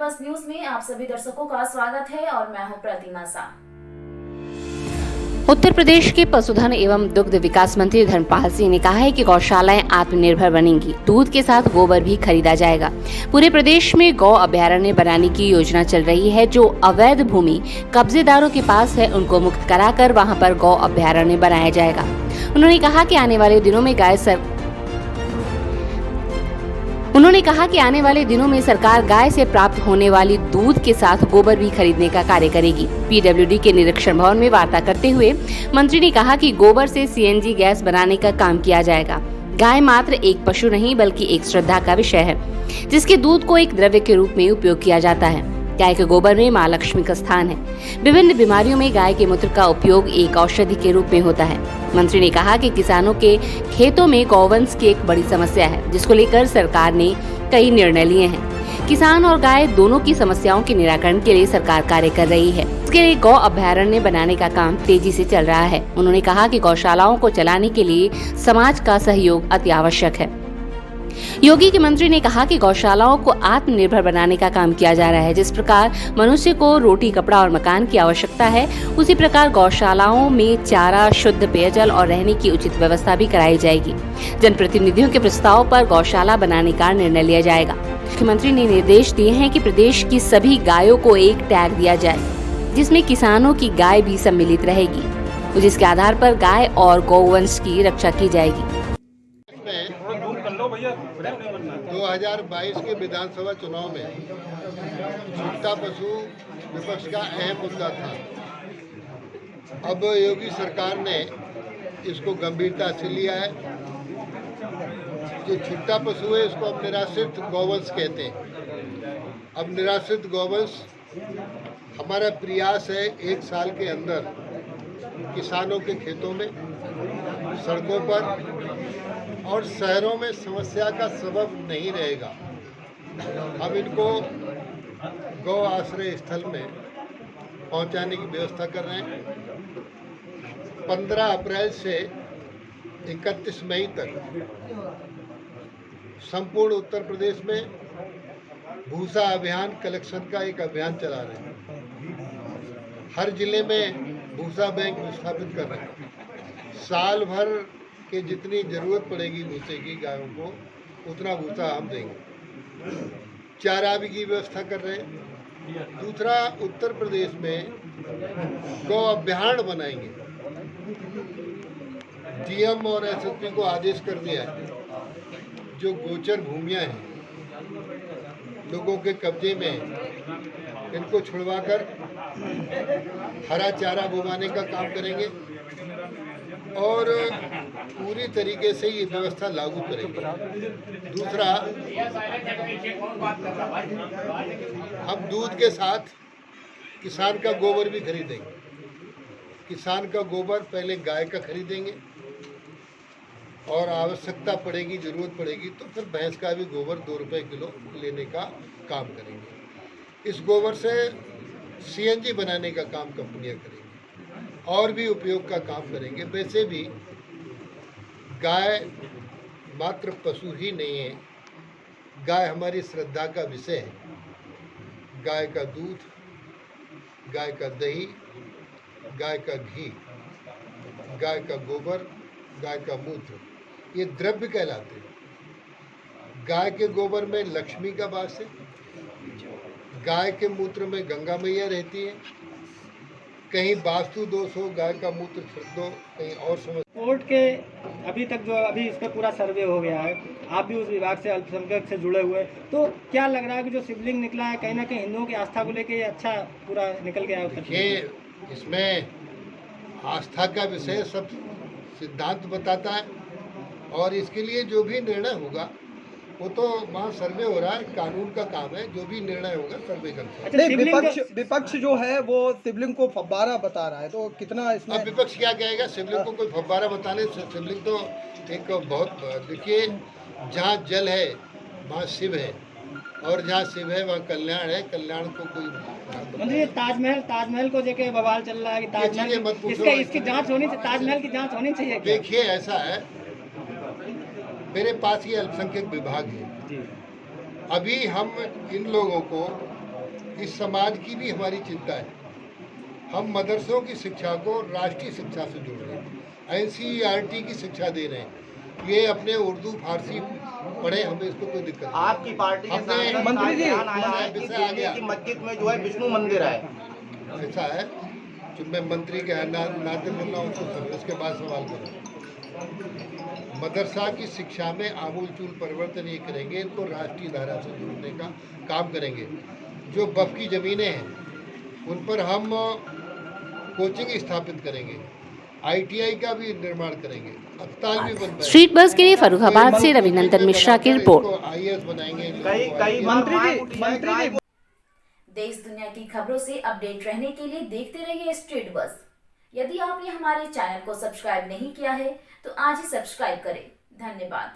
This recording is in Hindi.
दिवस न्यूज में आप सभी दर्शकों का स्वागत है और मैं हूं प्रतिमा सा। उत्तर प्रदेश के पशुधन एवं दुग्ध विकास मंत्री धर्मपाल सिंह ने कहा है कि गौशालाएं आत्मनिर्भर बनेंगी। दूध के साथ गोबर भी खरीदा जाएगा। पूरे प्रदेश में गौ अभयारण्य बनाने की योजना चल रही है। जो अवैध भूमि कब्जेदारों के पास है उनको मुक्त कराकर वहां पर गौ अभयारण्य बनाया जाएगा। उन्होंने कहा कि आने वाले दिनों में सरकार गाय से प्राप्त होने वाली दूध के साथ गोबर भी खरीदने का कार्य करेगी। पीडब्ल्यूडी के निरीक्षण भवन में वार्ता करते हुए मंत्री ने कहा कि गोबर से सीएनजी गैस बनाने का काम किया जाएगा। गाय मात्र एक पशु नहीं बल्कि एक श्रद्धा का विषय है, जिसके दूध को एक द्रव्य के रूप में उपयोग किया जाता है। गाय के गोबर में मां लक्ष्मी का स्थान है। विभिन्न बीमारियों में गाय के मूत्र का उपयोग एक औषधि के रूप में होता है। मंत्री ने कहा कि किसानों के खेतों में गौवंश की एक बड़ी समस्या है, जिसको लेकर सरकार ने कई निर्णय लिए हैं। किसान और गाय दोनों की समस्याओं के निराकरण के लिए सरकार कार्य कर रही है। इसके लिए गौ अभयारण्य बनाने का काम तेजी से चल रहा है। उन्होंने कहा कि गौशालाओं को चलाने के लिए समाज का सहयोग अति आवश्यक है। योगी के मंत्री ने कहा कि गौशालाओं को आत्मनिर्भर बनाने का काम किया जा रहा है। जिस प्रकार मनुष्य को रोटी, कपड़ा और मकान की आवश्यकता है, उसी प्रकार गौशालाओं में चारा, शुद्ध पेयजल और रहने की उचित व्यवस्था भी कराई जाएगी। जनप्रतिनिधियों के प्रस्ताव पर गौशाला बनाने का निर्णय लिया जाएगा। मुख्यमंत्री ने निर्देश दिए हैं कि प्रदेश की सभी गायों को एक टैग दिया जाए, जिसमें किसानों की गाय भी सम्मिलित रहेगी, जिसके आधार पर गाय और गौवंश की रक्षा की जाएगी। 2022 के विधानसभा चुनाव में छूटा पशु विपक्ष का अहम मुद्दा था। अब योगी सरकार ने इसको गंभीरता से लिया है। जो छूटा पशु है इसको अब निराश्रित गौवंश कहते हैं। अब निराश्रित गौवंश हमारा प्रयास है 1 साल के अंदर किसानों के खेतों में, सड़कों पर और शहरों में समस्या का सबब नहीं रहेगा। हम इनको गौ आश्रय स्थल में पहुंचाने की व्यवस्था कर रहे हैं। 15 अप्रैल से 31 मई तक संपूर्ण उत्तर प्रदेश में भूसा अभियान कलेक्शन का एक अभियान चला रहे हैं। हर जिले में भूसा बैंक स्थापित कर रहे हैं। साल भर कि जितनी ज़रूरत पड़ेगी भूसे की गायों को, उतना भूसा हम देंगे। चारा भी की व्यवस्था कर रहे हैं। दूसरा, उत्तर प्रदेश में गौ अभयारण्य बनाएंगे। डीएम और एसएसपी को आदेश कर दिया है, जो गोचर भूमियां हैं लोगों के कब्जे में, इनको छुड़वाकर हरा चारा बुवाने का काम करेंगे और पूरी तरीके से ये व्यवस्था लागू करेंगे। दूसरा, हम दूध के साथ किसान का गोबर भी खरीदेंगे। किसान का गोबर पहले गाय का खरीदेंगे और आवश्यकता पड़ेगी, ज़रूरत पड़ेगी तो फिर भैंस का भी गोबर 2 रुपये किलो लेने का काम करेंगे। इस गोबर से सीएनजी बनाने का काम कंपनियां करेंगी और भी उपयोग का काम करेंगे। वैसे भी गाय मात्र पशु ही नहीं है, गाय हमारी श्रद्धा का विषय है। गाय का दूध, गाय का दही, गाय का घी, गाय का गोबर, गाय का मूत्र, ये द्रव्य कहलाते हैं। गाय के गोबर में लक्ष्मी का वास है। गाय के मूत्र में गंगा मैया रहती है। कहीं वास्तु दोष हो, गाय का मूत्र छिड़क दो, कहीं और समझ। कोर्ट के अभी तक जो अभी इस पर पूरा सर्वे हो गया है, आप भी उस विभाग से अल्पसंख्यक से जुड़े हुए, तो क्या लग रहा है कि जो शिवलिंग निकला है कहीं ना कहीं हिंदुओं की आस्था को लेके अच्छा पूरा निकल गया है? देखिए, इसमें आस्था का विषय सब सिद्धांत बताता है और इसके लिए जो भी निर्णय होगा वो तो वहाँ सर्वे हो रहा है, कानून का काम है। जो भी निर्णय होगा सर्वे करते हैं। विपक्ष जो है वो शिवलिंग को फव्वारा बता रहा है, तो कितना इसमें? अब विपक्ष क्या कहेगा? शिवलिंग को कोई फव्वारा बताने से? शिवलिंग तो एक बहुत, देखिए, जहाँ जल है वहाँ शिव है और जहाँ शिव है वहाँ कल्याण है। कल्याण को कोई मंत्री, ताजमहल को लेके बवाल चल रहा है कि ताजमहल इसकी जांच होनी चाहिए, ताजमहल की जांच होनी चाहिए। देखिए, ऐसा है, मेरे पास ये अल्पसंख्यक विभाग है। अभी हम इन लोगों को इस समाज की भी हमारी चिंता है। हम मदरसों की शिक्षा को राष्ट्रीय शिक्षा से जोड़ रहे हैं, NCERT की शिक्षा दे रहे हैं। ये अपने उर्दू फारसी पढ़े, हमें इसको कोई दिक्कत नहीं। आपकी पार्टी के हमने सांसद मंत्री जी, ध्यान आया है कि दिल्ली की मस्जिद में जो है विष्णु मंदिर है। ऐसा है, जब मैं मंत्री के नाते बोल रहा हूँ उसको समझो, उसके बाद सवाल करो। मदरसा की शिक्षा में आमूलचूल परिवर्तन ये करेंगे, इनको राष्ट्रीय धारा से जोड़ने का काम करेंगे। जो वक्फ की ज़मीनें हैं उन पर हम कोचिंग स्थापित करेंगे, ITI का भी निर्माण करेंगे, अस्पताल भी बनवाएंगे। स्ट्रीट बस के लिए फर्रुखाबाद से रविनंदन मिश्रा की रिपोर्ट। IAS बनाएंगे। कई मंत्री जी देश दुनिया की खबरों से अपडेट रहने के लिए देखते रहिए स्ट्रीट बस। यदि आपने हमारे चैनल को सब्सक्राइब नहीं किया है तो आज ही सब्सक्राइब करें। धन्यवाद।